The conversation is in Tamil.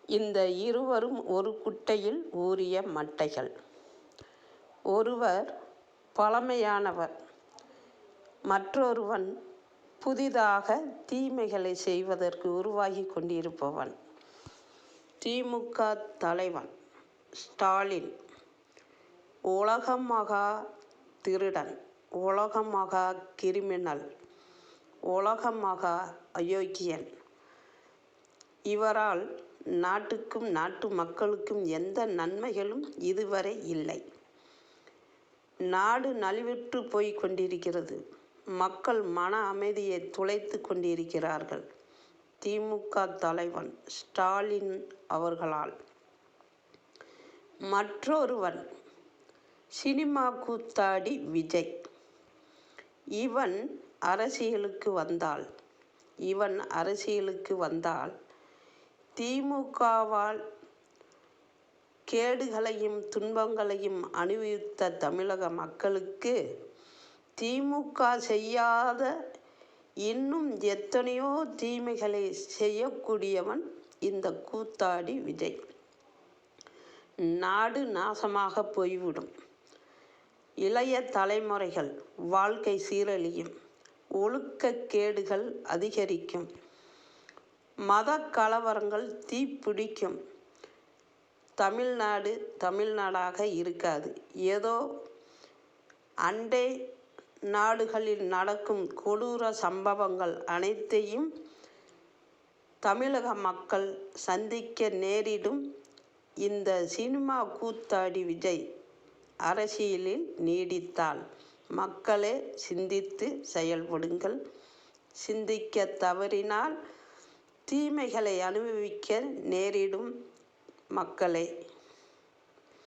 இந்த இருவரும் ஒரு குட்டையில் ஊறிய மட்டைகள். ஒருவர் பழமையானவர், மற்றொருவன் புதிதாக தீமைகளை செய்வதற்கு உருவாகி கொண்டிருப்பவன். திமுக தலைவன் ஸ்டாலின் உலக மகா திருடன், உலக மகா கிரிமினல், உலக மகா அயோக்கியன். இவரால் நாட்டுக்கும் நாட்டு மக்களுக்கும் எந்த நன்மைகளும் இதுவரை இல்லை. நாடு நலிவுற்று போய் கொண்டிருக்கிறது. மக்கள் மன அமைதியை துளைத்து கொண்டிருக்கிறார்கள். திமுக தலைவன் ஸ்டாலின் அவர்களால். மற்றொருவன் சினிமா கூத்தாடி விஜய். இவன் அரசியலுக்கு வந்தால் திமுகவால் கேடுகளையும் துன்பங்களையும் அனுபவித்த தமிழக மக்களுக்கு திமுக செய்யாத இன்னும் எத்தனையோ தீமைகளை செய்யக்கூடியவன் இந்த கூத்தாடி விஜய். நாடு நாசமாக போய்விடும். இளைய தலைமுறைகள் வாழ்க்கை சீரழியும். ஒழுக்கக்கேடுகள் அதிகரிக்கும். மத கலவரங்கள் தீப்பிடிக்கும். தமிழ்நாடு தமிழ்நாடாக இருக்காது. ஏதோ அண்டை நாடுகளில் நடக்கும் கொடூர சம்பவங்கள் அனைத்தையும் தமிழக மக்கள் சந்திக்க நேரிடும். இந்த சினிமா கூத்தாடி விஜய் அரசியலில் நீடித்தால் மக்களே சிந்தித்து செயல்படுங்கள். சிந்திக்க தவறினால் தீமைகளை அனுபவிக்க நேரிடும் மக்களே.